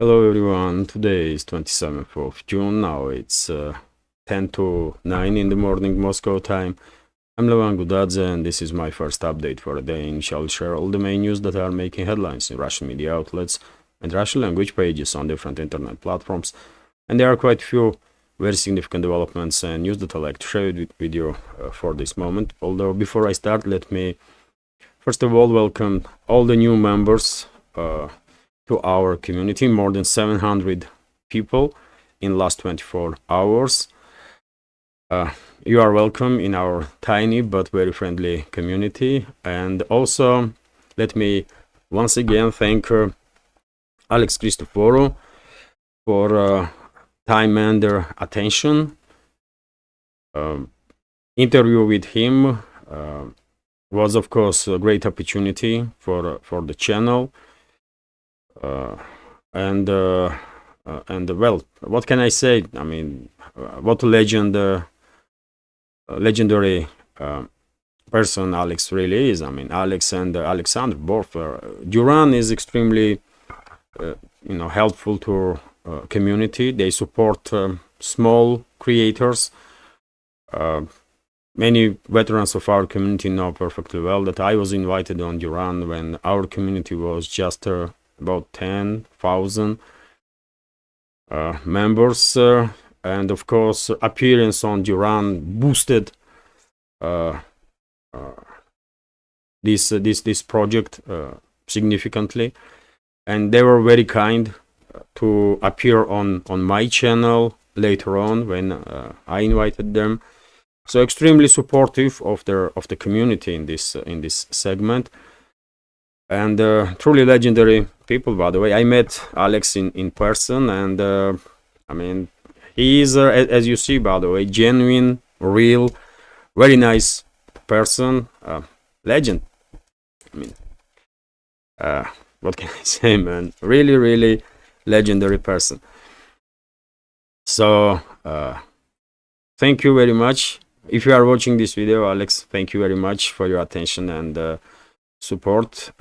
Hello everyone, today is 27th of June, now it's 10 to 9 in the morning Moscow time. I'm Levan Gudadze and this is my first update for the day, and shall share all the main news that are making headlines in Russian media outlets and Russian language pages on different internet platforms. And there are quite a few very significant developments and news that I like to share with you for this moment. Although before I start, let me first of all welcome all the new members to our community, more than 700 people in last 24 hours. You are welcome in our tiny but very friendly community. And also let me once again thank Alex Christoforou for time and attention. Interview with him was of course a great opportunity for the channel. And well, what can I say? I mean, what a legendary person Alex really is. I mean, Alex and Alexander both. Duran is extremely, helpful to community. They support small creators. Many veterans of our community know perfectly well that I was invited on Duran when our community was just about 10,000 members, and of course appearance on Duran boosted this project significantly, and they were very kind to appear on my channel later on when I invited them. So extremely supportive of the community in this segment. And truly legendary people, by the way. I met Alex in person, and I mean, he is, as you see, by the way, genuine, real, very nice person, legend. I mean, what can I say, man? Really, really legendary person. So, thank you very much. If you are watching this video, Alex, thank you very much for your attention and support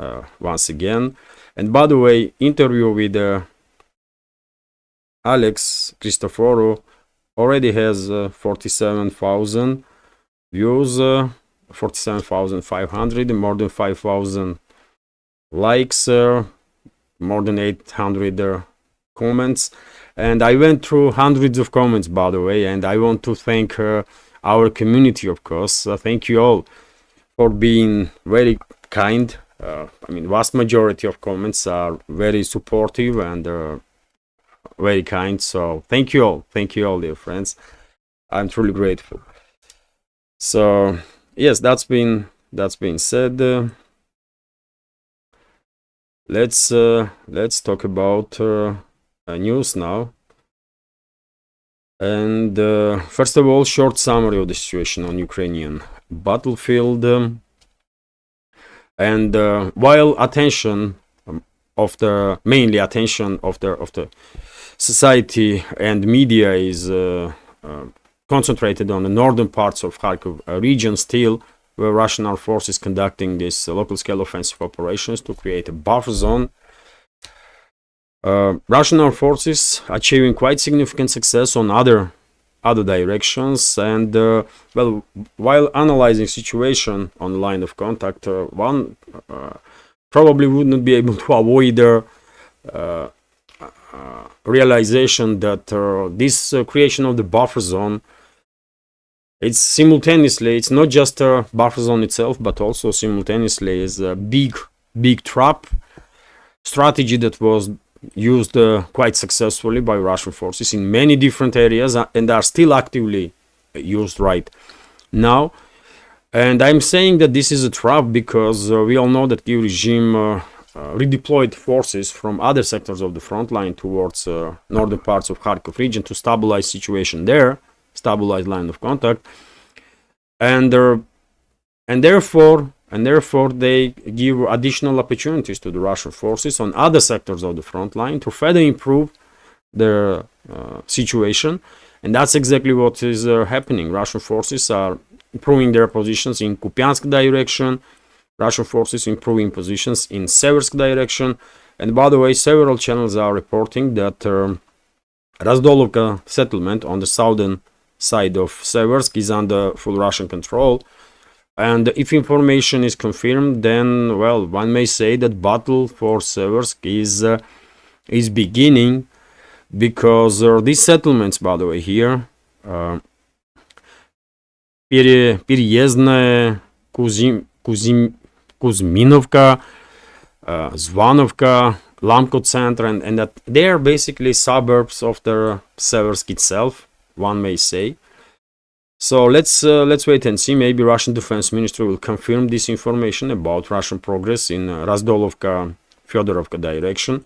once again. And by the way, interview with Alex Christoforou already has 47,000 views, 47,500, more than 5,000 likes, more than 800 comments. And I went through hundreds of comments, by the way, and I want to thank our community, of course. Thank you all for being very kind. I mean, vast majority of comments are very supportive and very kind. So thank you all, dear friends. I'm truly grateful. So yes, that's been said. Let's talk about news now. And first of all, short summary of the situation on Ukrainian battlefield. And while attention mainly attention of the society and media is concentrated on the northern parts of Kharkiv region, still where Russian armed forces conducting this local scale offensive operations to create a buffer zone. Russian armed forces achieving quite significant success on other directions, and well, while analyzing situation on the line of contact, one probably wouldn't be able to avoid the realization that this creation of the buffer zone, it's not just a buffer zone itself, but also simultaneously is a big trap strategy that was used quite successfully by Russian forces in many different areas and are still actively used right now. And I'm saying that this is a trap because we all know that Kyiv regime redeployed forces from other sectors of the front line towards northern parts of Kharkiv region to stabilize situation there, stabilize line of contact, and therefore they give additional opportunities to the Russian forces on other sectors of the front line to further improve their situation. And that's exactly what is happening. Russian forces are improving their positions in Kupiansk direction, Russian forces improving positions in Seversk direction, And by the way, several channels are reporting that Razdolovka settlement on the southern side of Seversk is under full Russian control. And if information is confirmed, then, well, one may say that battle for Seversk is beginning, because these settlements, by the way, here, Переездная, Kuzminovka, Zvanovka, Lamko Center, and that they are basically suburbs of the Seversk itself, one may say. So let's wait and see. Maybe Russian Defense Ministry will confirm this information about Russian progress in Razdolovka, Fyodorovka direction.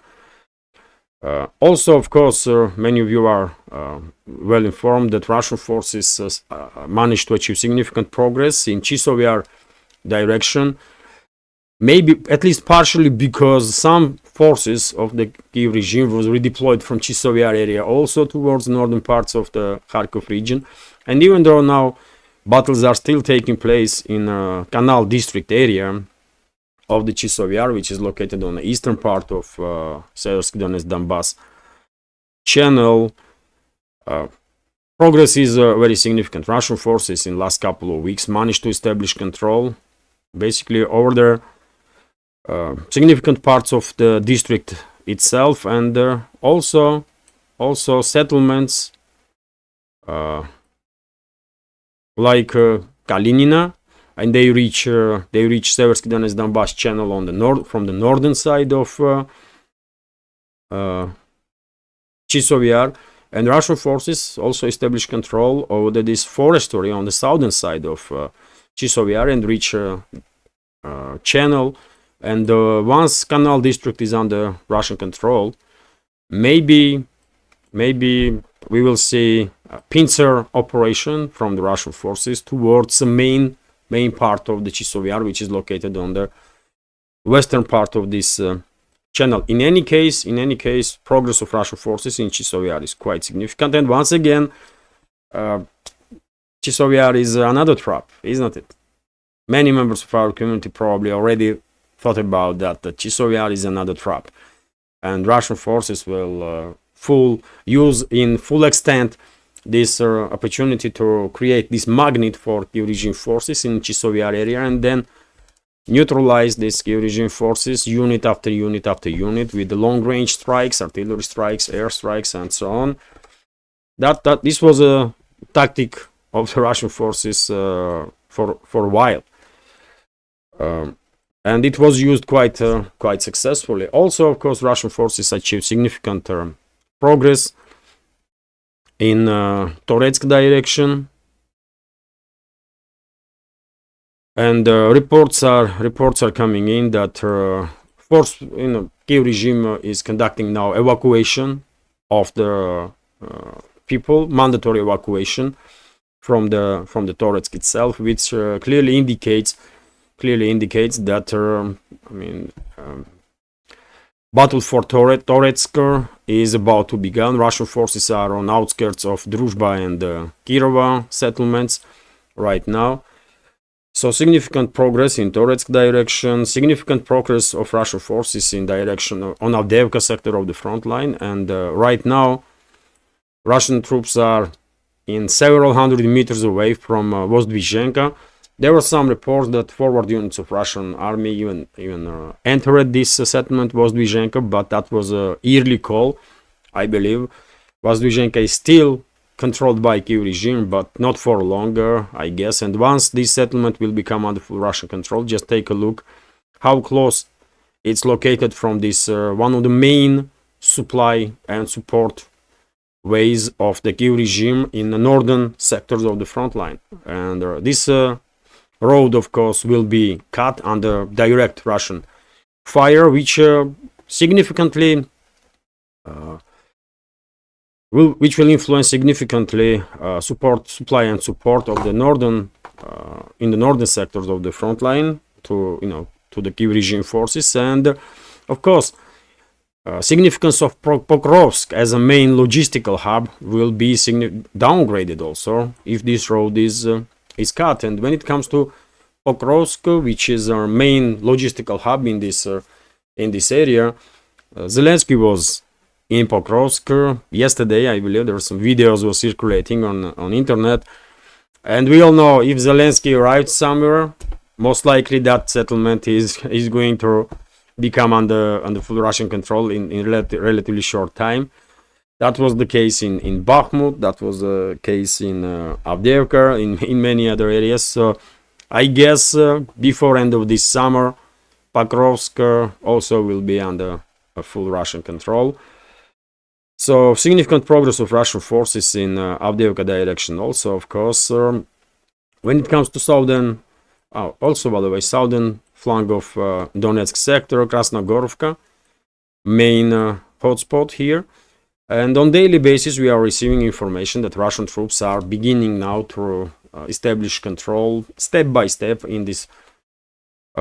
Also, of course, many of you are well informed that Russian forces managed to achieve significant progress in Chisovyar direction. Maybe at least partially because some forces of the Kiev regime was redeployed from Chisovyar area also towards the northern parts of the Kharkov region. And even though now battles are still taking place in Canal district area of the Chisovyar, which is located on the eastern part of Seversk-Donetsk-Donbass channel, progress is very significant. Russian forces in the last couple of weeks managed to establish control basically over the significant parts of the district itself, and also settlements like Kalinina, and they reach Seversk-Donetsk-Donbass channel on the from the northern side of Chisovyar, and Russian forces also establish control over this forestry on the southern side of Chisovyar and reach channel. And once Canal district is under Russian control, maybe we will see a pincer operation from the Russian forces towards the main part of the Chisovyar, which is located on the western part of this channel. In any case, progress of Russian forces in Chisovyar is quite significant. And once again, Chisovyar is another trap, isn't it? Many members of our community probably already thought about that. That Chisovyar is another trap, and Russian forces will use in full extent this opportunity to create this magnet for Kiev regime forces in Chisovyar area, and then neutralize these Kiev regime forces unit after unit after unit with the long-range strikes, artillery strikes, air strikes, and so on. That this was a tactic of the Russian forces for a while, and it was used quite successfully. Also, of course, Russian forces achieved significant progress in Toretsk direction, and reports are coming in that Kiev regime is conducting now evacuation of the people, mandatory evacuation from the Toretsk itself, which clearly indicates that battle for Toretsk is about to begin. Russian forces are on outskirts of Druzhba and Kirova settlements right now. So significant progress in Toretsk direction, significant progress of Russian forces in direction on Avdiivka sector of the front line, and right now Russian troops are in several hundred meters away from Vozdvizhenka. There were some reports that forward units of Russian army even entered this settlement, Vozdvizhenka, but that was a yearly call, I believe. Vozdvizhenka is still controlled by Kiev regime, but not for longer, I guess. And once this settlement will become under full Russian control, just take a look how close it's located from this one of the main supply and support ways of the Kiev regime in the northern sectors of the front line. And this road, of course, will be cut under direct Russian fire, which significantly will influence significantly supply and support of the northern in the northern sectors of the front line to the Kiev regime forces. And of course, significance of Pokrovsk as a main logistical hub will be downgraded also if this road is cut. And when it comes to Pokrovsk, which is our main logistical hub in this area, Zelensky was in Pokrovsk yesterday. I believe there were some videos were circulating on internet, and we all know if Zelensky arrived somewhere, most likely that settlement is going to become under full Russian control in relatively short time. That was the case in Bakhmut. That was the case in Avdiivka, in many other areas. So I guess before end of this summer, Pokrovsk also will be under a full Russian control. So significant progress of Russian forces in Avdiivka direction also, of course. When it comes to southern, also by the way, southern flank of Donetsk sector, Krasnogorovka, main hotspot here. And on daily basis, we are receiving information that Russian troops are beginning now to establish control step by step in this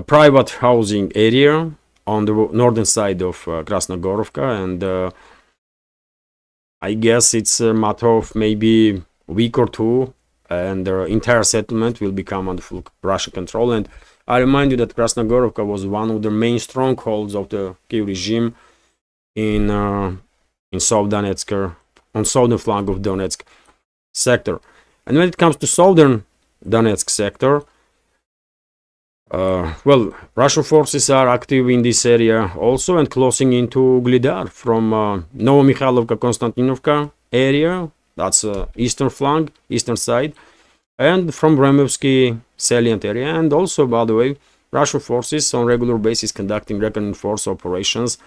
private housing area on the northern side of Krasnogorovka. And I guess it's a matter of maybe a week or two, and the entire settlement will become under full Russian control. And I remind you that Krasnogorovka was one of the main strongholds of the Kiev regime in South Donetsk, on southern flank of Donetsk sector. And when it comes to southern Donetsk sector, well, Russian forces are active in this area also and closing into Ugledar from Novomikhalovka, Konstantinovka area. That's eastern flank, eastern side, and from Bremovsky salient area. And also, by the way, Russian forces on regular basis conducting reckoning force operations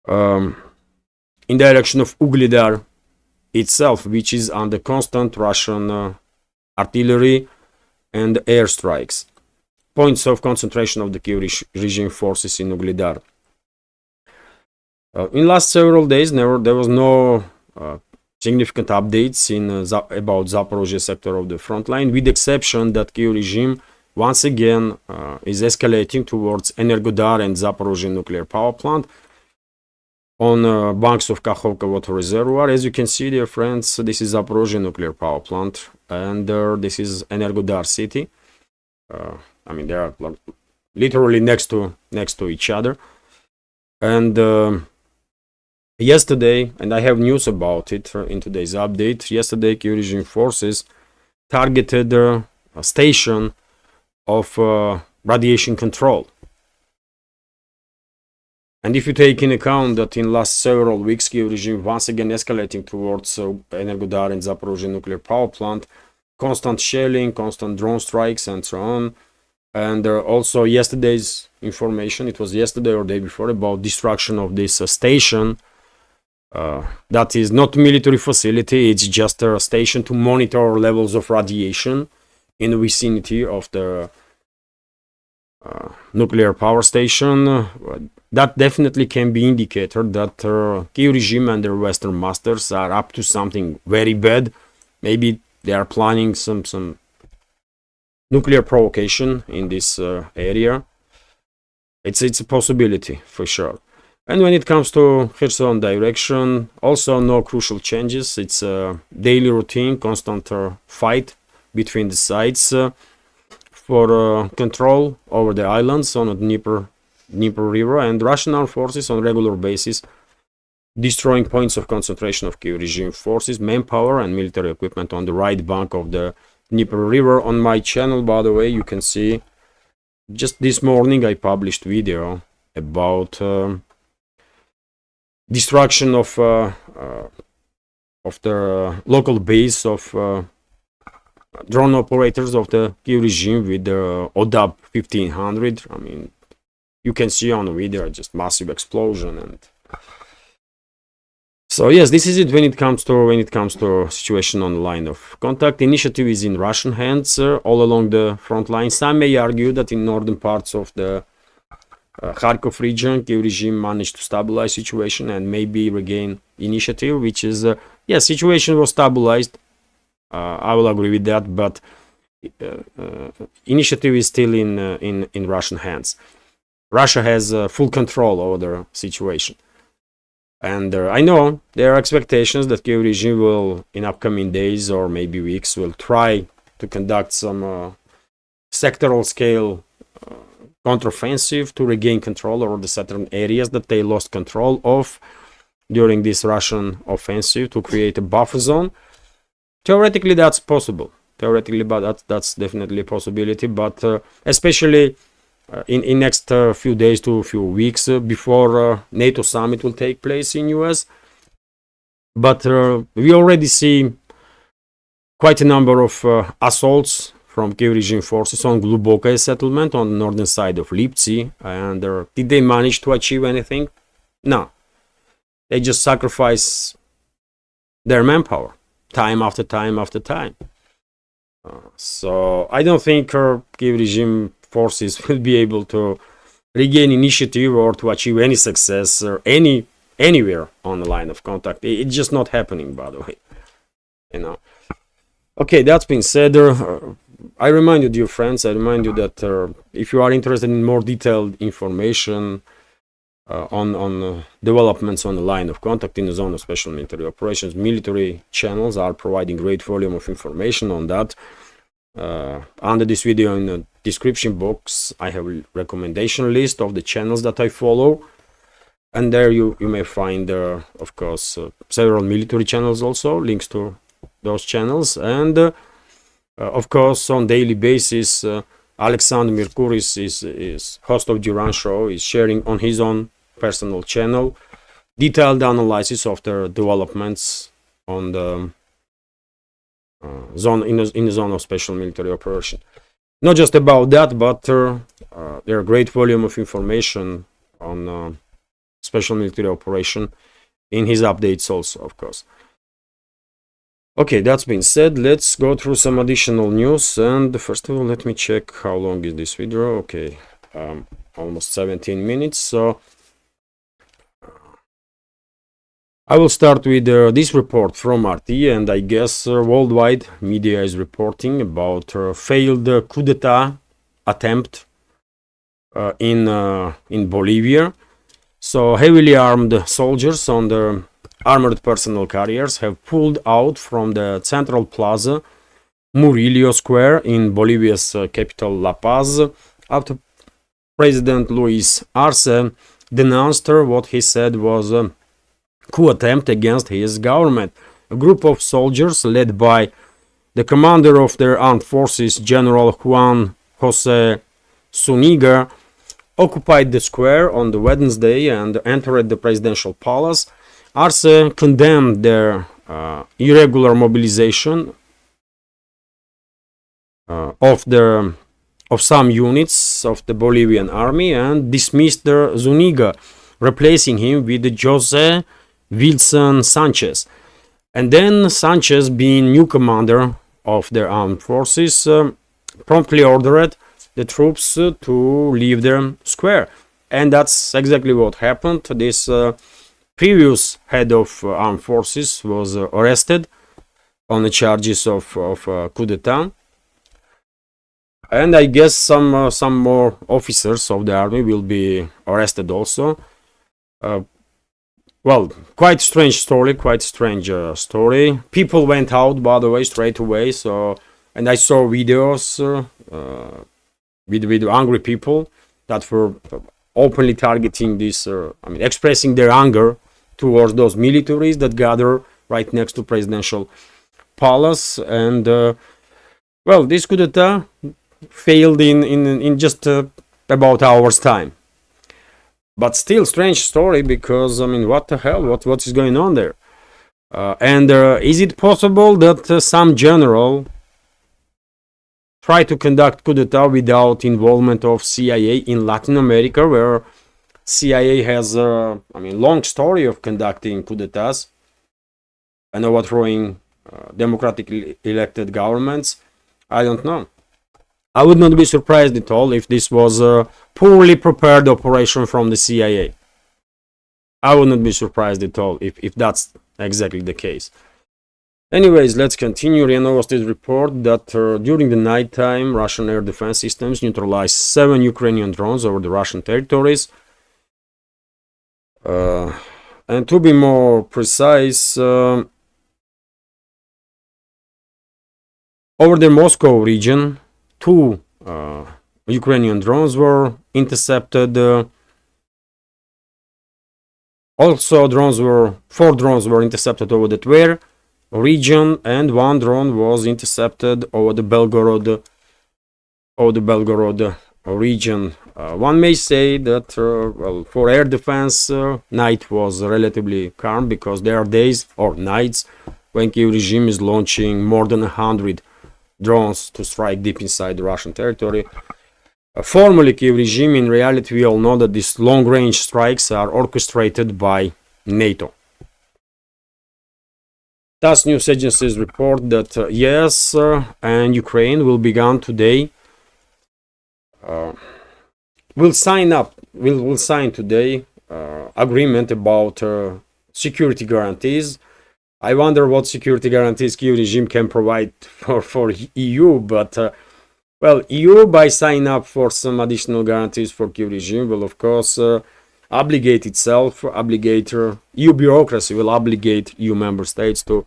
in direction of Ugledar itself, which is under constant Russian artillery and airstrikes. Points of concentration of the Kiev regime forces in Ugledar. In last several days, there was no significant updates in about Zaporozhye sector of the front line, with the exception that Kiev regime once again is escalating towards Energodar and Zaporozhye nuclear power plant on banks of Kakhovka water reservoir. As you can see, dear friends, this is Zaporozhye nuclear power plant, and this is Energodar city. I mean, they are literally next to each other. And yesterday, and I have news about it in today's update, yesterday Kiev regime forces targeted a station of radiation control. And if you take in account that in last several weeks Kiev regime once again escalating towards Energodar and Zaporozhye nuclear power plant, constant shelling, constant drone strikes, and so on. And also yesterday's information, it was yesterday or day before, about destruction of this station. That is not a military facility, it's just a station to monitor levels of radiation in the vicinity of the nuclear power station. That definitely can be indicator that Kiev regime and their Western masters are up to something very bad. Maybe they are planning some nuclear provocation in this area. It's a possibility for sure. And when it comes to Kherson direction, also no crucial changes. It's a daily routine, constant fight between the sides for control over the islands on the Dnieper River, and Russian armed forces on regular basis destroying points of concentration of Kiev regime forces, manpower and military equipment on the right bank of the Dnieper River. On my channel, by the way, you can see just this morning I published video about destruction of the local base of drone operators of the Kiev regime with the ODAB 1500. I mean, you can see on the video just massive explosion. And so yes, this is it when it comes to situation on the line of contact. Initiative is in Russian hands all along the front line. Some may argue that in northern parts of the Kharkov region, Kiev regime managed to stabilize situation and maybe regain initiative, which is yes, situation was stabilized. I will agree with that, but initiative is still in Russian hands. Russia has full control over the situation. And I know there are expectations that Kiev regime will, in upcoming days or maybe weeks, will try to conduct some sectoral scale counteroffensive to regain control over the southern areas that they lost control of during this Russian offensive, to create a buffer zone. Theoretically, that's possible. Theoretically, but that's definitely a possibility. But especially in next few days to a few weeks before NATO summit will take place in US. But we already see quite a number of assaults from Kiev regime forces on Glubokaya settlement on the northern side of Liptsi. And did they manage to achieve anything? No. They just sacrifice their manpower time after time after time. So I don't think Kiev regime forces will be able to regain initiative or to achieve any success or anywhere on the line of contact. It's just not happening, by the way. Okay, that's been said. I remind you, dear friends, that if you are interested in more detailed information on developments on the line of contact in the zone of special military operations, military channels are providing great volume of information on that. Under this video, in the description box, I have a recommendation list of the channels that I follow, and there you may find of course several military channels, also links to those channels. And of course, on daily basis, Alexander Merkuris is host of Duran Show, is sharing on his own personal channel detailed analysis of the developments on the zone in the zone of special military operation. Not just about that, but there are great volume of information on special military operation in his updates also, of course. Okay, that's been said. Let's go through some additional news. And first of all, let me check how long is this video. Okay, almost 17 minutes. So I will start with this report from RT, and I guess worldwide media is reporting about failed coup d'etat attempt in Bolivia. So heavily armed soldiers on the armored personnel carriers have pulled out from the central plaza Murillo Square in Bolivia's capital La Paz after President Luis Arce denounced what he said was a coup attempt against his government. A group of soldiers led by the commander of their armed forces, General Juan Jose Zuniga, occupied the square on the Wednesday and entered the presidential palace. Arce condemned their irregular mobilization of some units of the Bolivian army and dismissed Zuniga, replacing him with Jose Wilson Sanchez. And then Sanchez, being new commander of their armed forces, promptly ordered the troops to leave their square. And that's exactly what happened. This previous head of armed forces was arrested on the charges of coup d'etat. And I guess some more officers of the army will be arrested also. Well, quite strange story, People went out, by the way, straight away. So, and I saw videos with angry people that were openly targeting this, expressing their anger towards those militaries that gather right next to presidential palace. And well, this coup d'etat failed in just about hours time. But still, strange story, because what the hell? What is going on there? And is it possible that some general tried to conduct coup d'etat without involvement of CIA in Latin America, where CIA has long story of conducting coup d'etats and overthrowing democratically elected governments? I don't know. I would not be surprised at all if this was a poorly prepared operation from the CIA. I would not be surprised at all if that's exactly the case. Anyways, let's continue. RIA Novosti's report that during the nighttime, Russian air defense systems neutralized 7 Ukrainian drones over the Russian territories. And to be more precise, over the Moscow region, 2 Ukrainian drones were intercepted. Also, 4 drones were intercepted over the Tver region, and 1 drone was intercepted over the Belgorod region. One may say that well, for air defense, night was relatively calm, because there are days or nights when Kiev regime is launching more than 100 drones to strike deep inside the Russian territory. Formally, Kiev regime, in reality, we all know that these long-range strikes are orchestrated by NATO. TASS news agencies report that yes, and Ukraine will begin today. Will sign today agreement about security guarantees. I wonder what security guarantees Kiev regime can provide for EU, but well, EU, by signing up for some additional guarantees for Kiev regime, will of course obligate itself, EU bureaucracy will obligate EU member states to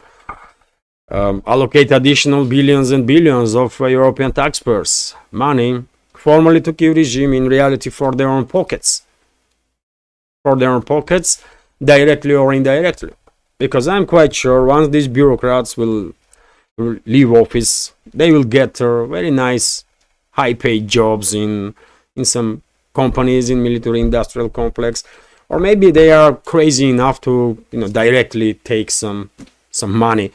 allocate additional billions and billions of European taxpayers' money, formally to Kiev regime, in reality for their own pockets. Directly or indirectly. Because I'm quite sure once these bureaucrats will leave office, they will get very nice high-paid jobs in some companies in military industrial complex, or maybe they are crazy enough to directly take some money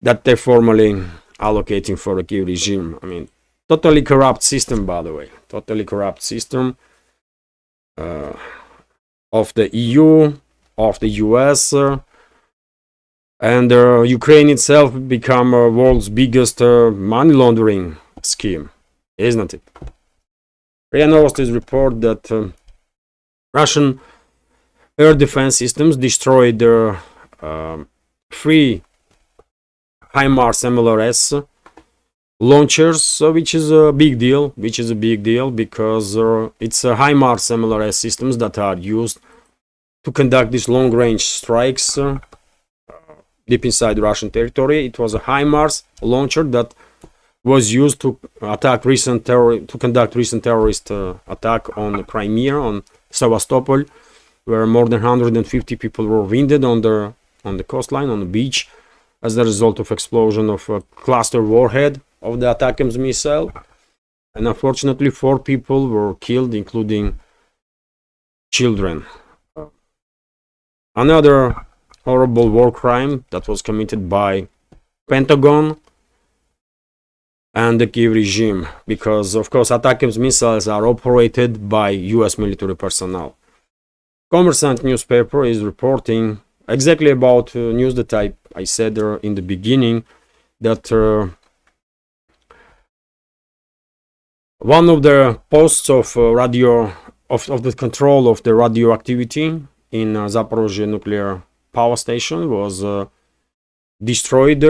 that they're formally allocating for the Kiev regime. I mean, totally corrupt system, by the way. Totally corrupt system of the EU, of the US, and Ukraine itself become world's biggest money laundering scheme, isn't it? RIA Novosti's report that Russian air defense systems destroyed their 3 HIMARS MLRS launchers, which is a big deal. Because it's HIMARS MLRS systems that are used to conduct these long-range strikes deep inside Russian territory. It was a HIMARS launcher that was used to conduct recent terrorist attack on Crimea, on Sevastopol, where more than 150 people were wounded on the coastline, on the beach, as a result of explosion of a cluster warhead of the ATACMS missile. And unfortunately, 4 people were killed, including children. Another horrible war crime that was committed by Pentagon and the Kiev regime, because of course ATACMS missiles are operated by US military personnel. Kommersant newspaper is reporting exactly about news that I said in the beginning, that one of the posts of the control of the radioactivity in Zaporozhye nuclear power station was destroyed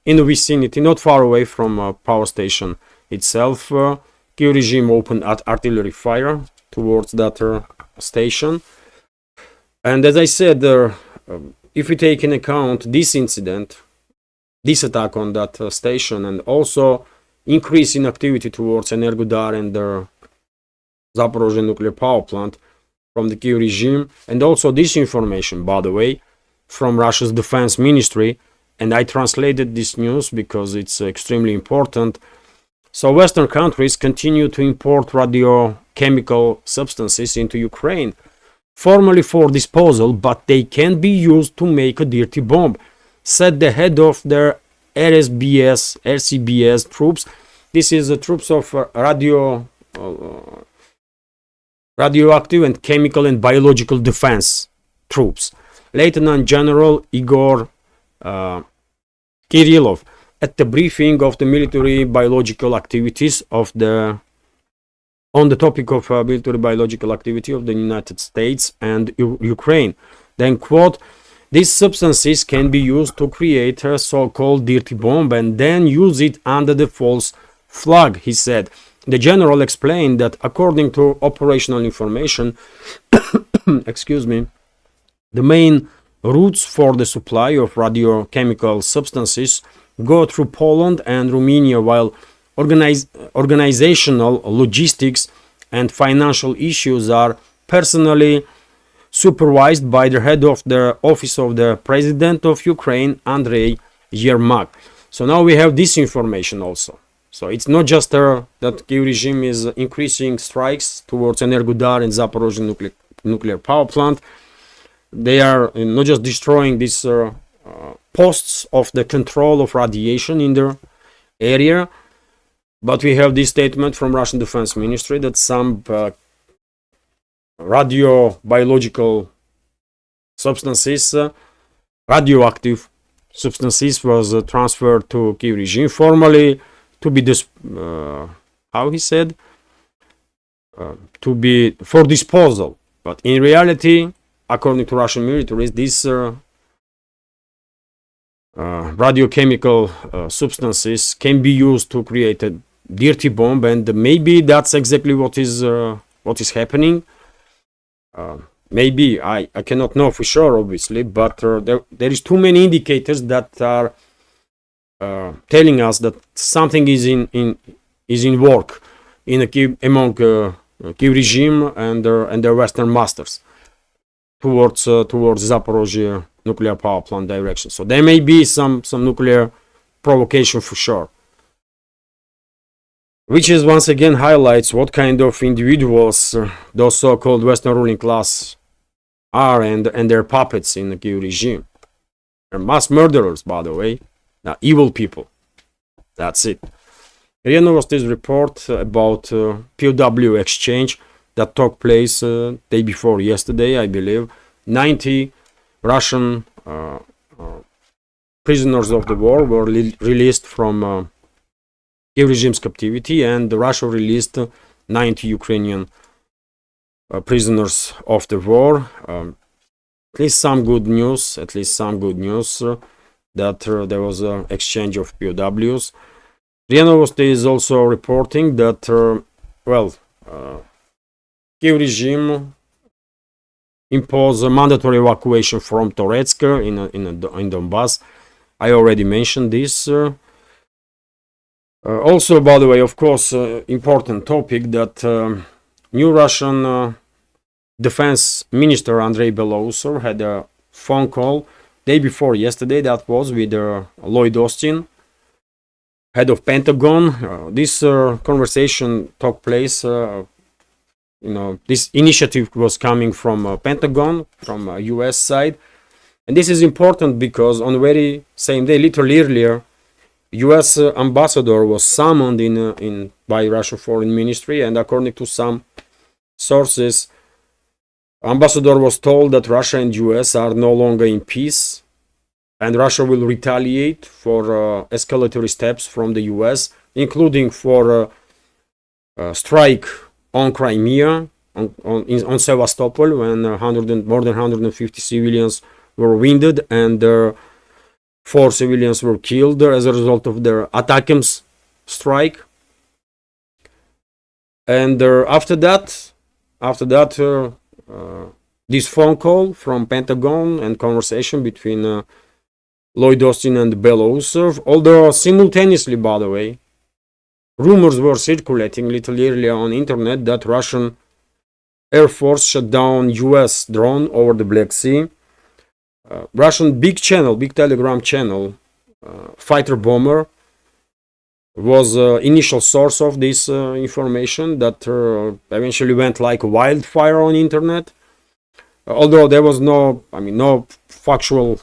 in the vicinity, not far away from power station itself. Kiev regime opened artillery fire towards that station. And as I said, if we take in account this incident, this attack on that station, and also increase in activity towards Energodar and the Zaporozhye nuclear power plant from the Kiev regime, and also this information, by the way, from Russia's defense ministry, and I translated this news because it's extremely important. So Western countries continue to import radiochemical substances into Ukraine, formally for disposal, but they can be used to make a dirty bomb, said the head of their RCBS troops. This is the troops of radioactive and chemical and biological defense troops. Lieutenant General Igor Kirillov, at the briefing of the military biological activities on the topic of military biological activity of the United States and Ukraine. Then, quote, "These substances can be used to create a so-called dirty bomb and then use it under the false flag," he said. The general explained that according to operational information, excuse me, the main routes for the supply of radiochemical substances go through Poland and Romania, while organizational, logistics, and financial issues are personally supervised by the head of the office of the President of Ukraine, Andrei Yermak. So now we have this information also. So it's not just that Kyiv regime is increasing strikes towards Energodar and Zaporozhye nuclear power plant. They are not just destroying these posts of the control of radiation in their area, but we have this statement from Russian Defense Ministry that some radiobiological substances, radioactive substances, was transferred to Kyiv regime formally to be how he said, to be for disposal. But in reality, according to Russian militaries, these radiochemical substances can be used to create a dirty bomb, and maybe that's exactly what is happening. Maybe I cannot know for sure, obviously, but there is too many indicators that are telling us that something is in work in among Kyiv regime and their Western masters towards Zaporozhye nuclear power plant direction. So there may be some nuclear provocation for sure, which is once again highlights what kind of individuals those so-called Western ruling class are and their puppets in the Kyiv regime. They're mass murderers, by the way, evil people. That's it. RIA Novosti's report about POW exchange that took place day before yesterday, I believe. 90 Russian prisoners of the war were released from Kyiv regime's captivity, and Russia released 90 Ukrainian prisoners of the war. At least some good news that there was an exchange of POWs. RIA Novosti is also reporting that, Kyiv regime imposed a mandatory evacuation from Toretsk in Donbass. I already mentioned this. Also, by the way, of course, important topic that new Russian Defense Minister Andrei Belousov had a phone call day before yesterday, that was with Lloyd Austin, head of Pentagon. This conversation took place, this initiative was coming from Pentagon, from US side. And this is important because on the very same day, little earlier, US ambassador was summoned by Russian Foreign Ministry, and according to some sources, ambassador was told that Russia and US are no longer in peace, and Russia will retaliate for escalatory steps from the US, including for strike on Crimea, on Sevastopol, when more than 150 civilians were wounded and 4 civilians were killed as a result of their ATACMS strike. And after that, this phone call from Pentagon and conversation between Lloyd Austin and Belousov, although simultaneously, by the way, rumors were circulating little earlier on internet that Russian Air Force shut down US drone over the Black Sea. Russian big Telegram channel, Fighter Bomber, was initial source of this information that eventually went like wildfire on internet. Although there was no factual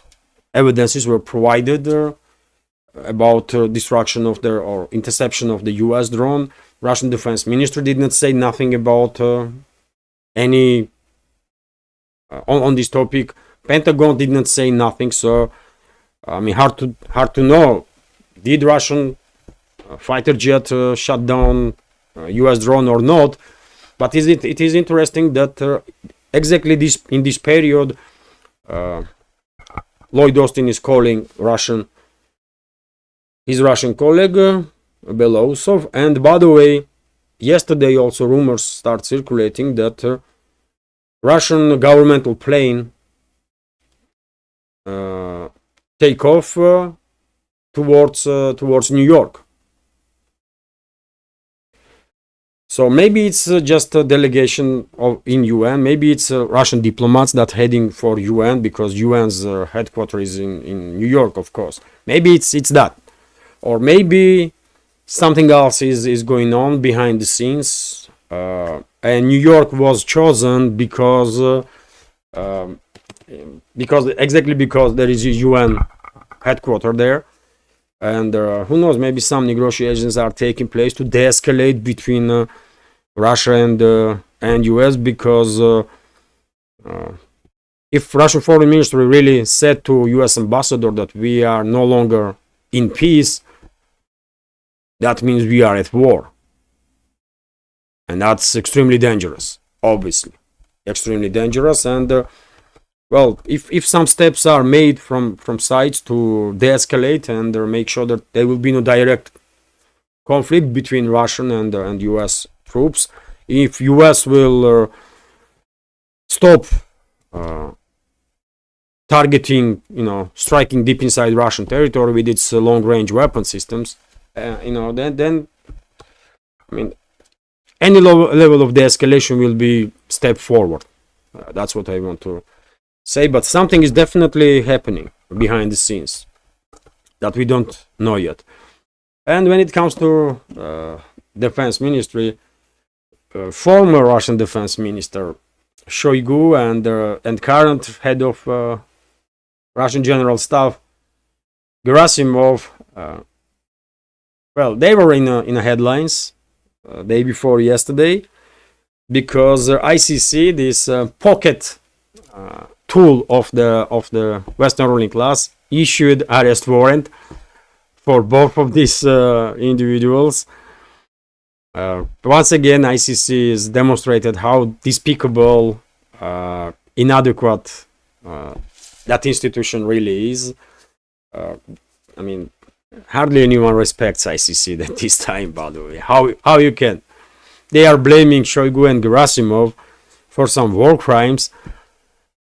evidences were provided about destruction of or interception of the US drone. Russian Defense Ministry did not say nothing about any on this topic. Pentagon did not say nothing, so hard to know. Did Russian fighter jet shut down US drone or not? But it is interesting that exactly in this period, Lloyd Austin is calling his Russian colleague Belousov, and by the way, yesterday also rumors start circulating that Russian governmental plane take off towards New York. So maybe it's just a delegation in UN. Maybe it's Russian diplomats that heading for UN, because UN's headquarters is in New York, of course. Maybe it's that, or maybe something else is going on behind the scenes. And New York was chosen because exactly because there is a UN headquarters there. And who knows, maybe some negotiations are taking place to de-escalate between Russia and US, because if Russian foreign ministry really said to US ambassador that we are no longer in peace, that means we are at war. And that's extremely dangerous, obviously. Extremely dangerous. And well, if some steps are made from sides to de-escalate and make sure that there will be no direct conflict between Russian and US troops, if US will stop targeting, striking deep inside Russian territory with its long-range weapon systems, then I mean, any level of de-escalation will be step forward. That's what I want to say. But something is definitely happening behind the scenes that we don't know yet. And when it comes to defense ministry, former Russian defense minister Shoigu and current head of Russian General Staff Gerasimov, well, they were in the headlines day before yesterday, because ICC, this pocket tool of the Western ruling class, issued arrest warrant for both of these individuals. Once again, ICC has demonstrated how despicable, inadequate that institution really is. I mean, hardly anyone respects ICC at this time, by the way. How you can? They are blaming Shoigu and Gerasimov for some war crimes,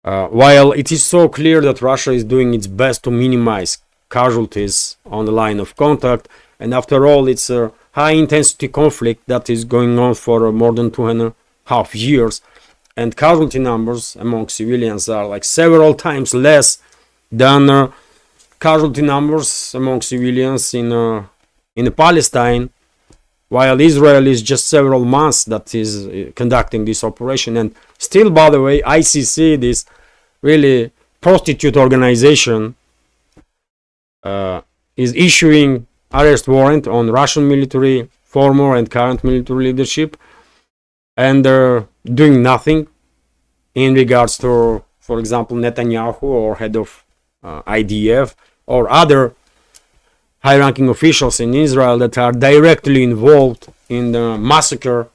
while it is so clear that Russia is doing its best to minimize casualties on the line of contact. And after all, it's a high-intensity conflict that is going on for more than 2.5 years. And casualty numbers among civilians are like several times less than casualty numbers among civilians in Palestine, while Israel is just several months that is conducting this operation. And still, by the way, ICC, this really prostitute organization, is issuing arrest warrant on Russian military, former and current military leadership, and they're doing nothing in regards to, for example, Netanyahu or head of IDF or other high-ranking officials in Israel that are directly involved in the massacre,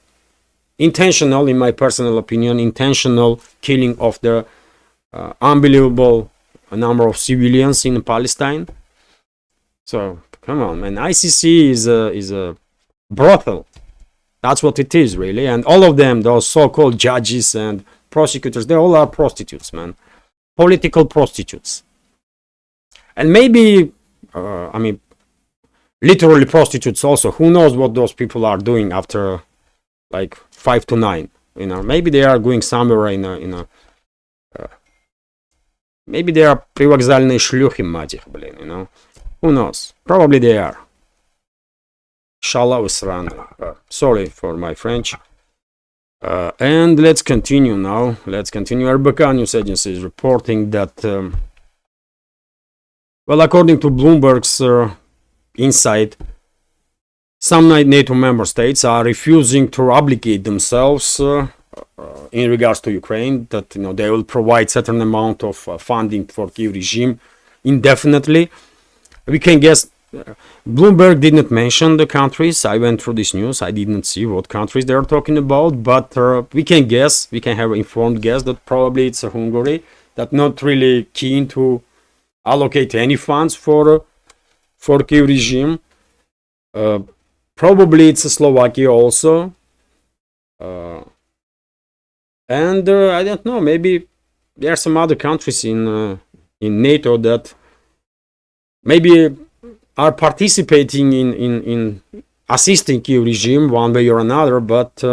intentional, in my personal opinion, intentional killing of the unbelievable number of civilians in Palestine. So come on, man. ICC is a brothel. That's what it is, really. And all of them, those so-called judges and prosecutors, they all are prostitutes, man. Political prostitutes. And maybe, I mean, literally prostitutes also. Who knows what those people are doing after like 5 to 9? Maybe they are going somewhere in a maybe they are привокзальные шлюхи, мать их, блин, Who knows? Probably they are. Шалавы сраные. Sorry for my French. And let's continue now. Let's continue. RBK News Agency is reporting that, well, according to Bloomberg's insight, some NATO member states are refusing to obligate themselves in regards to Ukraine, that they will provide certain amount of funding for Kyiv regime indefinitely. We can guess. Bloomberg did not mention the countries. I went through this news. I didn't see what countries they are talking about, but we can guess. We can have an informed guess that probably it's Hungary, that not really keen to allocate any funds for Kyiv regime. Probably it's Slovakia also. And I don't know, maybe there are some other countries in NATO that maybe are participating in assisting Kiev regime one way or another, but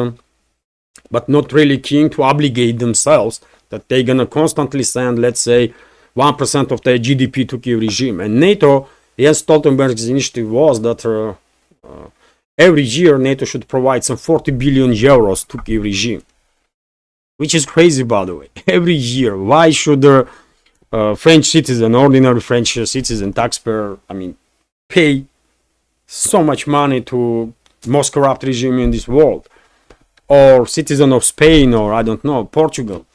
not really keen to obligate themselves that they're gonna constantly send, let's say, 1% of their GDP to Kiev regime. And NATO, Jens Stoltenberg's initiative was that every year NATO should provide some 40 billion euros to Kiev regime, which is crazy, by the way. Every year. Why should French citizen, ordinary French citizen, taxpayer, I mean, pay so much money to most corrupt regime in this world? Or citizen of Spain, or I don't know, Portugal,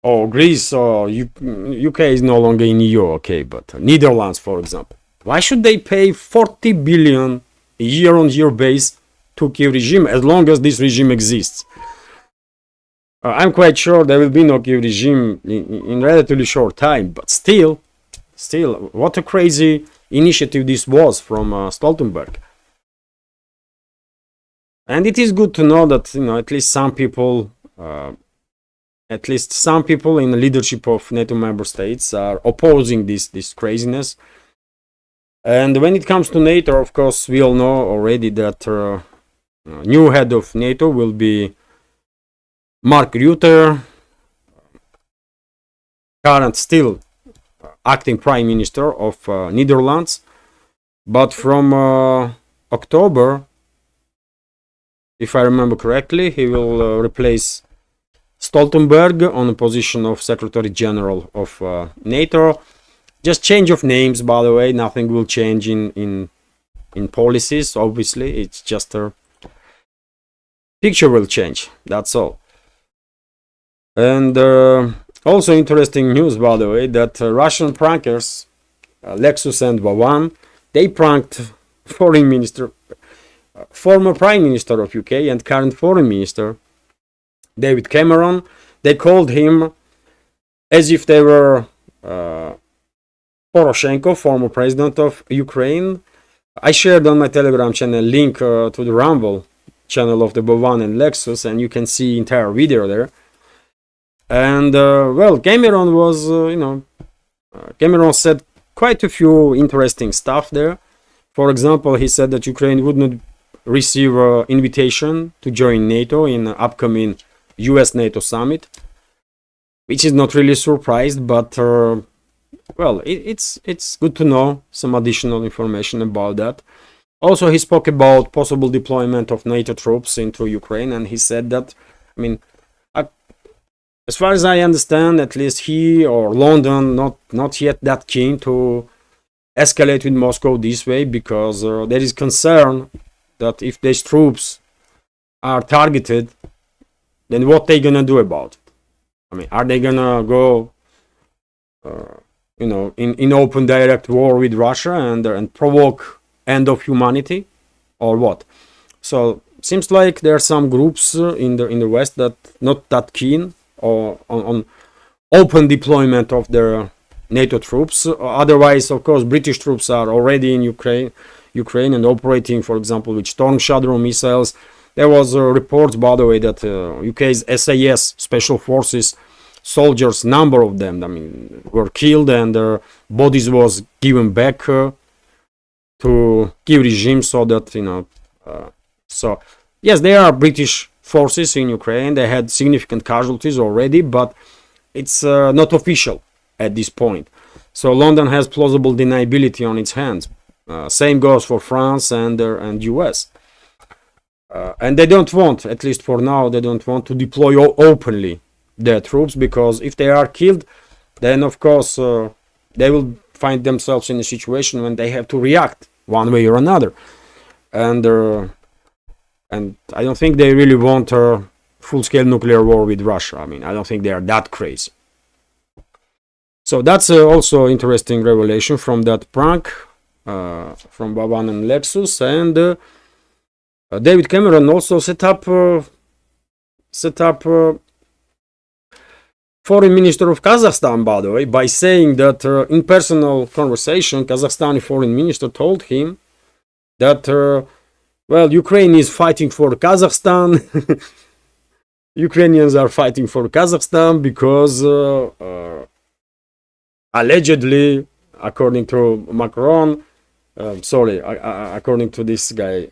or Greece, or UK is no longer in EU, okay, but Netherlands, for example. Why should they pay 40 billion year-on-year base to Kiev regime as long as this regime exists? I'm quite sure there will be no Kiev regime in relatively short time, but still, what a crazy initiative this was from Stoltenberg. And it is good to know that, you know, at least some people in the leadership of NATO member states are opposing this craziness. And when it comes to NATO, of course, we all know already that new head of NATO will be Mark Rutte, current still acting prime minister of Netherlands, but from October, if I remember correctly, he will replace Stoltenberg on the position of Secretary General of NATO. Just change of names, by the way. Nothing will change in policies, obviously. It's just a picture will change. That's all. And also interesting news, by the way, that Russian prankers, Lexus and Vavan, they pranked foreign minister, former Prime Minister of UK and current Foreign Minister David Cameron. They called him as if they were Poroshenko, former president of Ukraine. I shared on my Telegram channel link to the Rumble channel of the Bovan and Lexus, and you can see entire video there. And well, Cameron was, Cameron said quite a few interesting stuff there. For example, he said that Ukraine would not receive an invitation to join NATO in the upcoming US-NATO summit, which is not really surprised, but well, it's good to know some additional information about that. Also, he spoke about possible deployment of NATO troops into Ukraine, and he said that, I mean, as far as I understand, at least he or London not yet that keen to escalate with Moscow this way, because there is concern that if these troops are targeted, then what they gonna do about it? I mean, are they gonna go, in open direct war with Russia and provoke end of humanity, or what? So seems like there are some groups in the West that not that keen or on open deployment of their NATO troops. Otherwise, of course, British troops are already in Ukraine and operating, for example, with Storm Shadow missiles. There was reports, by the way, that UK's SAS Special Forces soldiers, number of them, I mean, were killed and their bodies was given back to Kiev regime, so that, so yes, there are British forces in Ukraine. They had significant casualties already, but it's not official at this point. So London has plausible deniability on its hands. Same goes for France and US. And they don't want, at least for now, they don't want to deploy openly their troops, because if they are killed, then of course they will find themselves in a situation when they have to react one way or another. And I don't think they really want a full-scale nuclear war with Russia. I mean, I don't think they are that crazy. So that's also interesting revelation from that prank from Baban and Lexus. And David Cameron also set up Foreign Minister of Kazakhstan, by the way, by saying that in personal conversation, Kazakhstani Foreign Minister told him that well, Ukraine is fighting for Kazakhstan. Ukrainians are fighting for Kazakhstan because allegedly, according to Macron, sorry, according to this guy,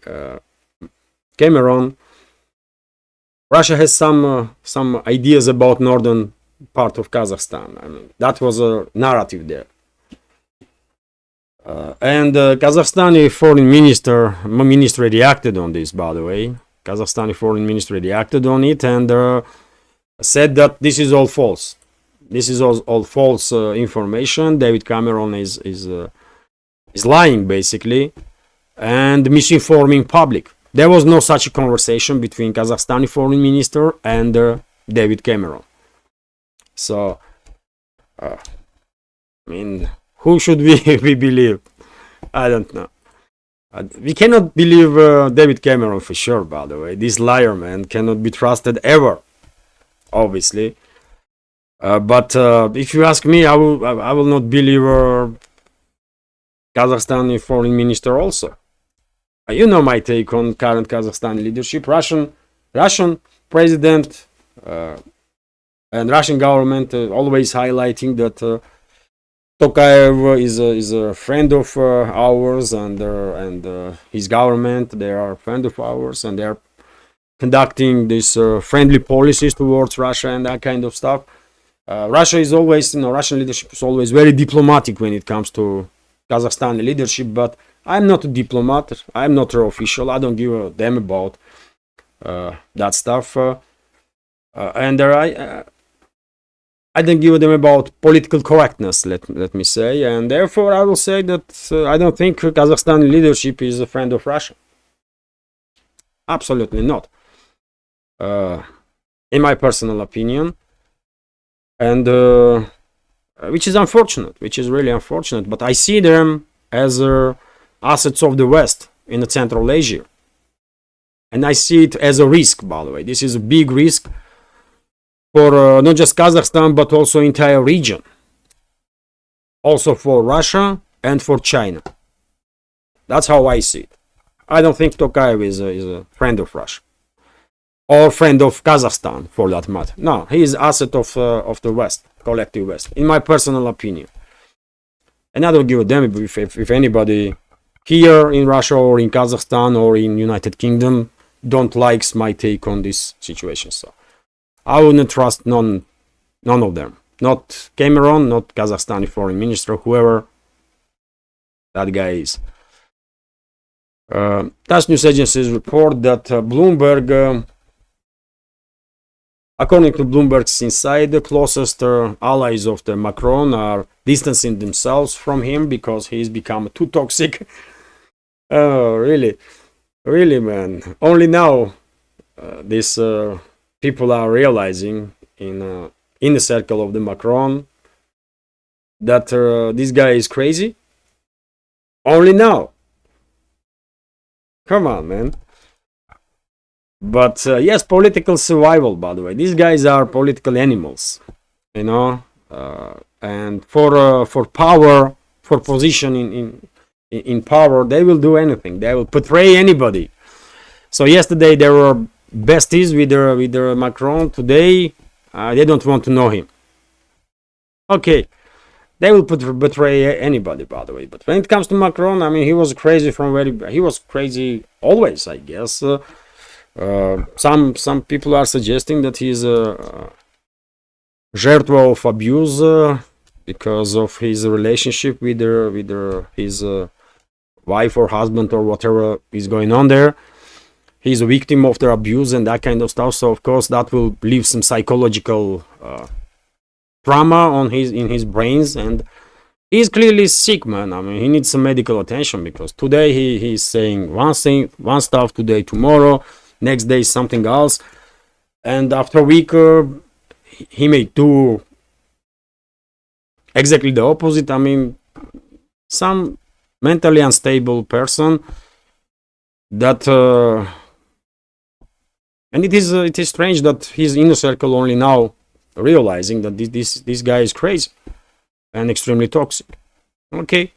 Cameron, Russia has some ideas about northern part of Kazakhstan. I mean, that was a narrative there. And Kazakhstani foreign minister reacted on this, by the way. Kazakhstani foreign minister reacted on it and said that this is all false. This is all false information. David Cameron is lying, basically, and misinforming public. There was no such a conversation between Kazakhstani foreign minister and David Cameron. So, I mean, who should we believe? I don't know. We cannot believe David Cameron for sure, by the way. This liar, man, cannot be trusted ever, obviously. But if you ask me, I will not believe Kazakhstani foreign minister also. You know my take on current Kazakhstan leadership. Russian president and Russian government always highlighting that Tokayev is a friend of ours, and his government, they are a friend of ours, and they are conducting these friendly policies towards Russia and that kind of stuff. Russia is always, Russian leadership is always very diplomatic when it comes to Kazakhstan leadership, but I'm not a diplomat. I'm not an official. I don't give a damn about that stuff. And I don't give a damn about political correctness, let me say. And therefore, I will say that I don't think Kazakhstan leadership is a friend of Russia. Absolutely not. In my personal opinion. And which is unfortunate, which is really unfortunate. But I see them as assets of the West in the Central Asia. And I see it as a risk, by the way. This is a big risk for not just Kazakhstan, but also entire region. Also for Russia and for China. That's how I see it. I don't think Tokayev is a friend of Russia. Or friend of Kazakhstan, for that matter. No, he is asset of the West, collective West, in my personal opinion. And I don't give a damn if anybody here in Russia or in Kazakhstan or in United Kingdom don't likes my take on this situation. So I wouldn't trust none of them. Not Cameron, not Kazakhstani foreign minister, whoever that guy is. TASS news agencies report that Bloomberg, according to Bloomberg's inside, the closest allies of the Macron are distancing themselves from him because he's become too toxic. Oh, really, man. Only now these people are realizing in the circle of the Macron that this guy is crazy. Only now. Come on, man. But yes, political survival, by the way. These guys are political animals, and for power, for position in power, they will do anything. They will betray anybody. So yesterday they were besties with Macron. Today they don't want to know him. Okay, they will betray anybody, by the way. But when it comes to Macron, I mean, he was crazy he was crazy always, I guess. Some people are suggesting that he's a жертва of abuse because of his relationship with his wife or husband or whatever is going on there. He's a victim of their abuse and that kind of stuff. So of course that will leave some psychological trauma in his brains, and he's clearly sick, man. I mean, he needs some medical attention because today he's saying one stuff, today, tomorrow. Next day something else, and after a week he may do exactly the opposite. I mean, some mentally unstable person that and it is strange that his inner circle only now realizing that this guy is crazy and extremely toxic. Okay,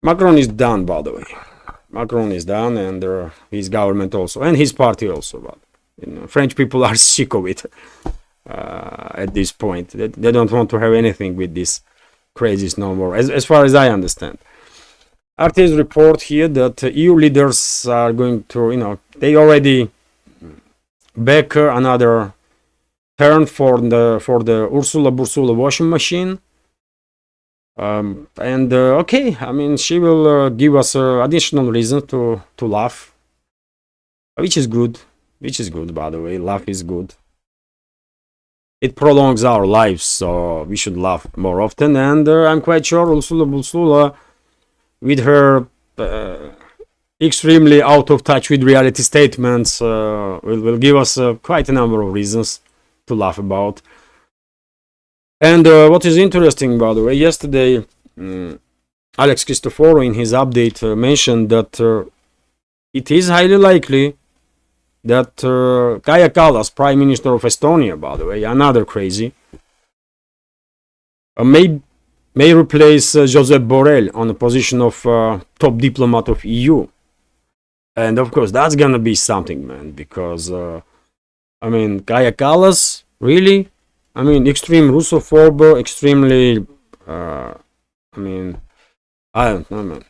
Macron is done, by the way. Macron is done, and his government also, and his party also. But French people are sick of it at this point. They don't want to have anything with this crazies no more, as far as I understand. RT's report here that EU leaders are going to, they already back another turn for the Ursula washing machine. Okay, I mean, she will give us additional reason to laugh, which is good. By the way, laugh is good. It prolongs our lives, so we should laugh more often. And I'm quite sure Ursula, with her extremely out of touch with reality statements, will give us quite a number of reasons to laugh about. And what is interesting, by the way, yesterday Alex Christoforou in his update mentioned that it is highly likely that Kaja Kallas, Prime Minister of Estonia, by the way, another crazy, may replace Josep Borrell on the position of top diplomat of EU. And of course, that's gonna be something, man, because I mean, Kaja Kallas, really? I mean, extreme Russophobe, extremely, I don't know, man.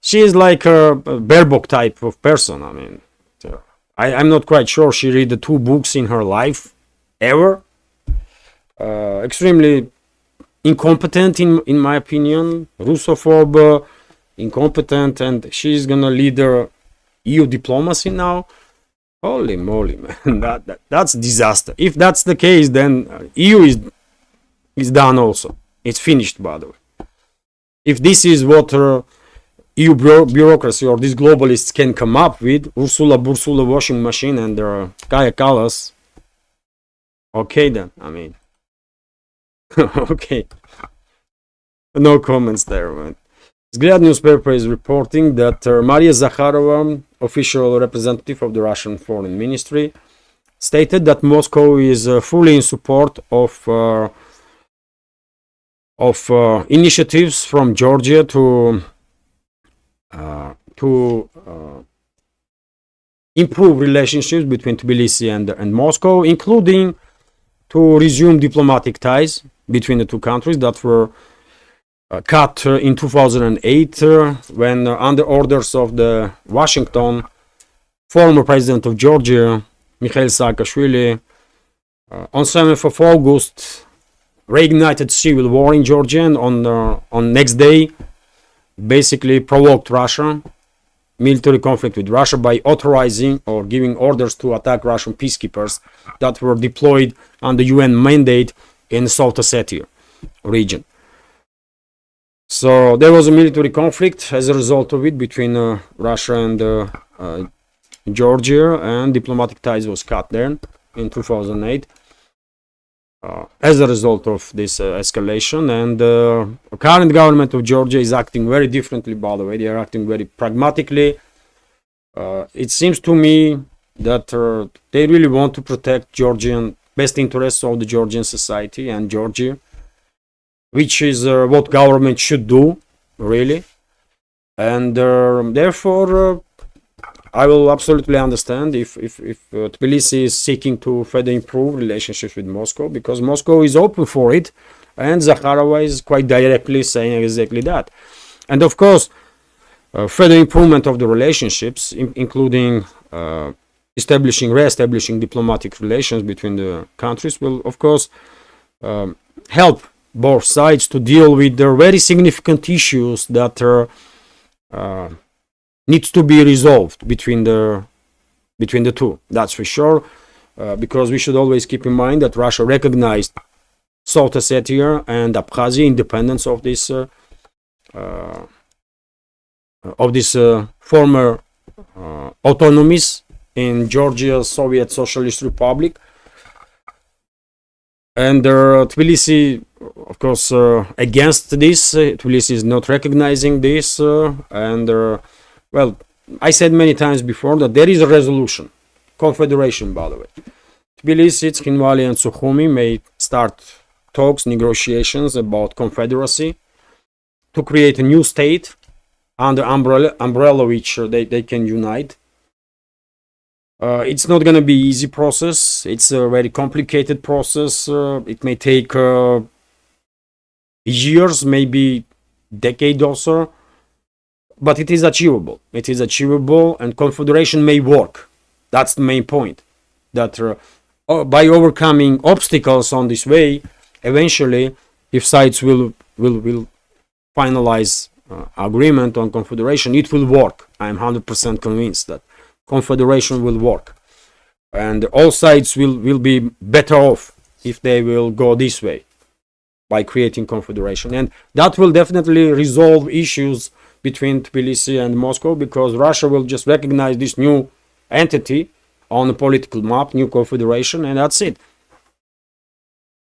She is like a Baerbock type of person. I mean, I'm not quite sure she read the 2 books in her life, ever. Extremely incompetent, in my opinion. Russophobe, incompetent, and she's gonna lead the EU diplomacy now. Holy moly, man, that's disaster. If that's the case, then EU is done also. It's finished, by the way. If this is what EU bureaucracy or these globalists can come up with, Ursula washing machine and Kaja Kallas, okay then, I mean, okay. No comments there, man. Vzglyad newspaper is reporting that Maria Zakharova, official representative of the Russian Foreign Ministry, stated that Moscow is fully in support of initiatives from Georgia to improve relationships between Tbilisi and Moscow, including to resume diplomatic ties between the two countries that were cut in 2008 when under orders of the Washington, former president of Georgia, Mikhail Saakashvili, on 7th of August, reignited civil war in Georgia, and on next day, basically provoked Russia, military conflict with Russia, by authorizing or giving orders to attack Russian peacekeepers that were deployed under UN mandate in South Ossetia region. So there was a military conflict as a result of it between Russia and Georgia, and diplomatic ties was cut there in 2008 as a result of this escalation. And the current government of Georgia is acting very differently, by the way. They are acting very pragmatically. It seems to me that they really want to protect Georgian best interests of the Georgian society and Georgia, which is what government should do, really. And therefore, I will absolutely understand if Tbilisi is seeking to further improve relationships with Moscow, because Moscow is open for it, and Zakharova is quite directly saying exactly that. And of course, further improvement of the relationships, including re-establishing diplomatic relations between the countries, will of course help both sides to deal with the very significant issues that needs to be resolved between the two. That's for sure, because we should always keep in mind that Russia recognized South Ossetia and Abkhazia independence of this former autonomies in Georgia's Soviet Socialist Republic. And Tbilisi, of course, against this. Tbilisi is not recognizing this, well, I said many times before that there is a resolution, confederation, by the way. Tbilisi, Tskhinvali, and Sukhumi may start talks, negotiations about confederacy to create a new state under umbrella which they can unite. It's not going to be an easy process. It's a very complicated process. It may take years, maybe decade or so, but it is achievable. It is achievable, and confederation may work. That's the main point. That by overcoming obstacles on this way, eventually, if sides will finalize agreement on confederation, it will work. I'm 100% convinced that confederation will work, and all sides will be better off if they will go this way by creating confederation, and that will definitely resolve issues between Tbilisi and Moscow, because Russia will just recognize this new entity on the political map, new confederation, and that's it.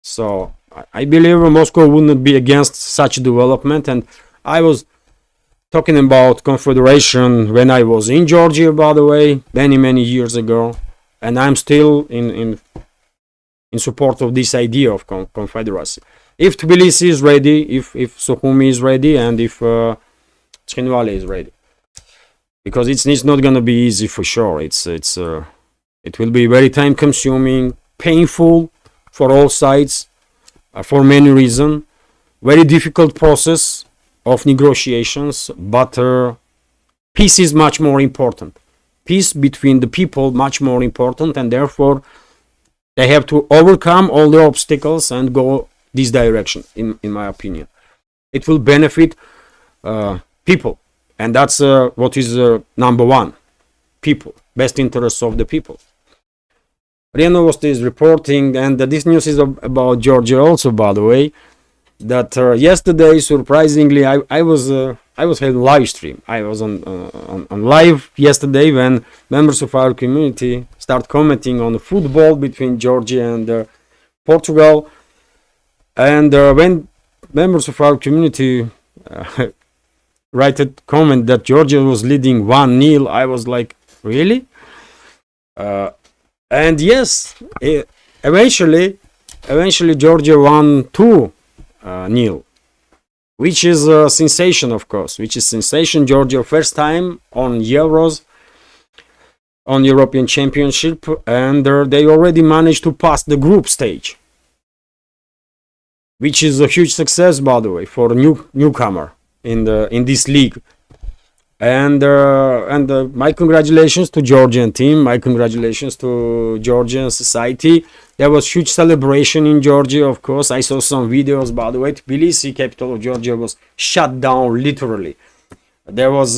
So I believe Moscow wouldn't be against such development. And I was talking about confederation when I was in Georgia, by the way, many years ago, and I'm still in support of this idea of confederacy. If Tbilisi is ready, if Sukhumi is ready, and if Tkhinvali is ready, because it's not gonna be easy for sure. It will be very time consuming, painful for all sides, for many reasons. Very difficult process of negotiations, but peace is much more important. Peace between the people much more important, and therefore they have to overcome all the obstacles and go this direction. In my opinion, it will benefit people, and that's what is number one. People, best interests of the people. RIA Novosti is reporting, and this news is about Georgia also, by the way, that yesterday, surprisingly, I was having live stream. I was on live yesterday when members of our community start commenting on the football between Georgia and Portugal, and when members of our community write a comment that Georgia was leading 1-0, I was like, really? And yes, eventually Georgia won 2-0, which is a sensation, of course, which is sensation. Georgia first time on Euros, on European Championship, and they already managed to pass the group stage, which is a huge success, by the way, for a newcomer in this league. And my congratulations to Georgian team. My congratulations to Georgian society. There was huge celebration in Georgia, of course. I saw some videos, by the way. Tbilisi, capital of Georgia, was shut down literally. There was,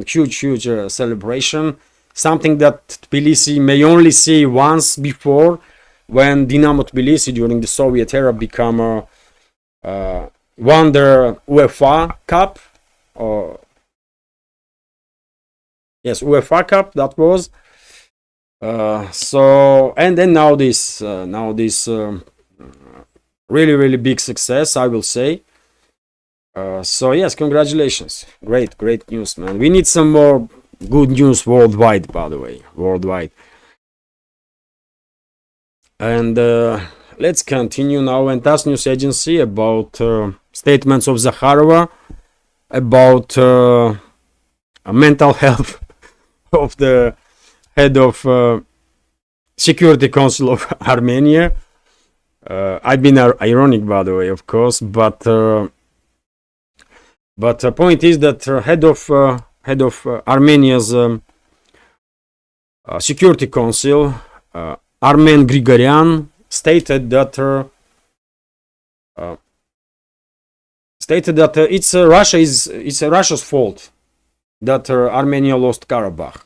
huge celebration. Something that Tbilisi may only see once before, when Dynamo Tbilisi during the Soviet era won the UEFA Cup. UEFA Cup, that was. And then now this really big success, I will say. So yes, congratulations. Great news, man. We need some more good news worldwide, by the way, worldwide. And let's continue now. And TASS News Agency about statements of Zakharova about mental health of the head of Security Council of Armenia. I've been ironic, by the way, of course, but the point is that head of Armenia's Security Council, Armen Grigoryan, stated that it's Russia's fault that Armenia lost Karabakh,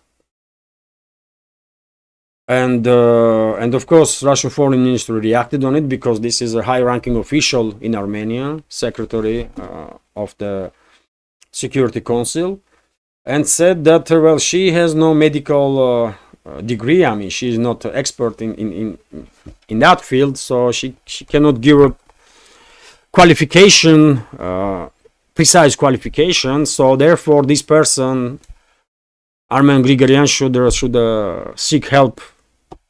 and of course Russian Foreign Ministry reacted on it, because this is a high-ranking official in Armenia, secretary of the Security Council, and said that well, she has no medical degree. I mean, she is not an expert in that field, so she cannot give a qualification, precise qualification. So therefore, this person, Armen Grigoryan, should seek help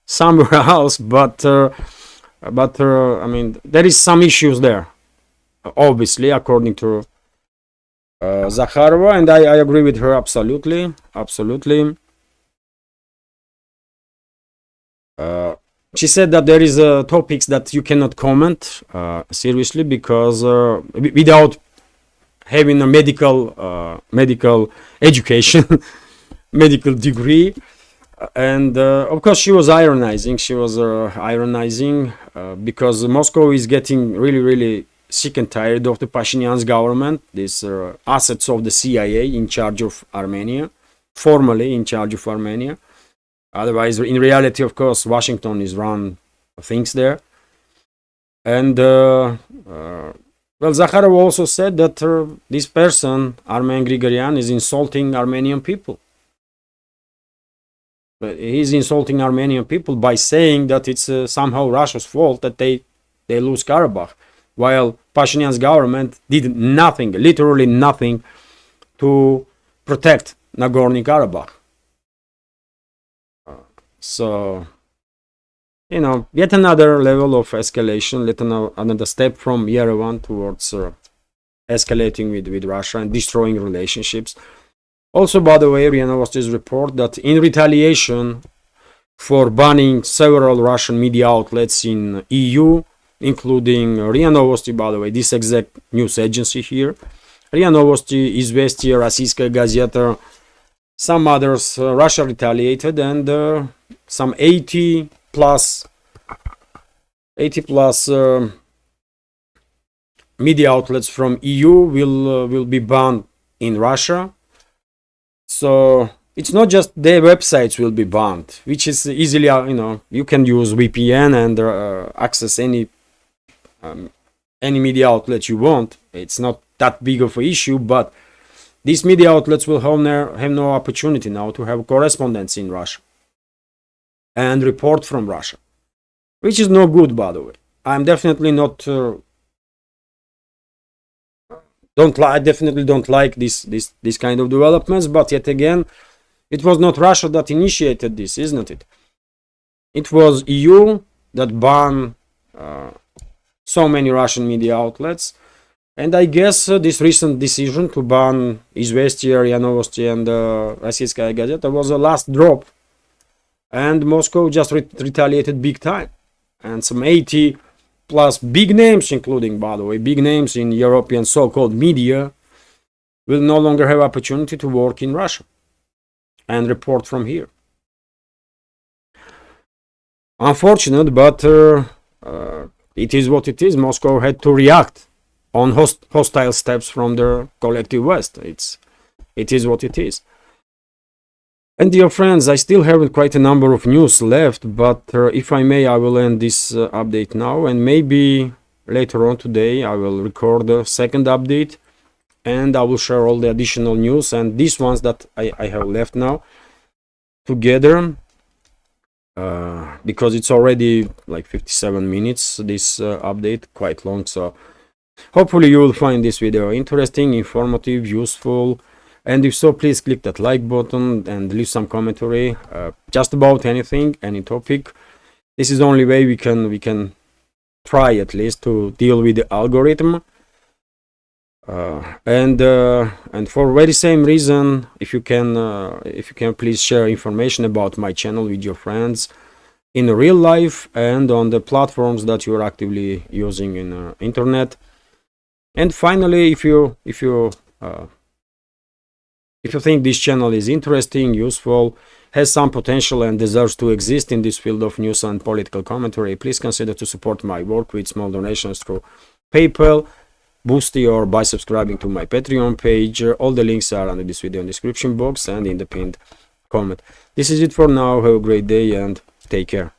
somewhere else. But I mean, there is some issues there, obviously, according to Zakharova, and I agree with her absolutely. She said that there is topics that you cannot comment seriously, because without having a medical education, medical degree. And of course she was ironizing. Because Moscow is getting really sick and tired of the Pashinyan's government, these assets of the CIA in charge of Armenia, formally in charge of Armenia. Otherwise, in reality, of course, Washington is run things there. And well, Zakharov also said that this person, Armen Grigoryan, is insulting Armenian people. He's insulting Armenian people by saying that it's somehow Russia's fault that they lose Karabakh, while Pashinyan's government did nothing, literally nothing, to protect Nagorno-Karabakh. So, you know, yet another level of escalation, yet another step from Yerevan towards escalating with Russia and destroying relationships. Also, by the way, RIA Novosti's report that in retaliation for banning several Russian media outlets in EU, including RIA Novosti, by the way, this exact news agency here, RIA Novosti, Izvestia, Rossiyskaya Gazeta, some others, Russia retaliated, and some 80 plus media outlets from EU will be banned in Russia. So it's not just their websites will be banned, which is easily, you know, you can use VPN and access any media outlet you want. It's not that big of an issue, but these media outlets will have no opportunity now to have correspondence in Russia and report from Russia, which is no good, by the way. I'm definitely not I definitely don't like this kind of developments, but yet again, it was not Russia that initiated this, isn't it? It was EU that banned so many Russian media outlets, and I guess this recent decision to ban Izvestia, RIA Novosti, and Rossiyskaya Gazeta was the last drop, and Moscow just retaliated big time, and some 80 plus big names, including, by the way, big names in European so-called media, will no longer have opportunity to work in Russia and report from here. Unfortunate, but it is what it is. Moscow had to react on hostile steps from the collective West. It is what it is. And dear friends, I still have quite a number of news left, but if I may, I will end this update now, and maybe later on today I will record the second update and I will share all the additional news and these ones that I have left now together, because it's already like 57 minutes, this update, quite long. So hopefully you will find this video interesting, informative, useful. And if so, please click that like button and leave some commentary just about anything, any topic. This is the only way we can try at least to deal with the algorithm. And for very same reason, if you can please share information about my channel with your friends in real life and on the platforms that you are actively using in internet. And finally, if you think this channel is interesting, useful, has some potential and deserves to exist in this field of news and political commentary, please consider to support my work with small donations through PayPal, Boosty, or by subscribing to my Patreon page. All the links are under this video in the description box and in the pinned comment. This is it for now. Have a great day and take care.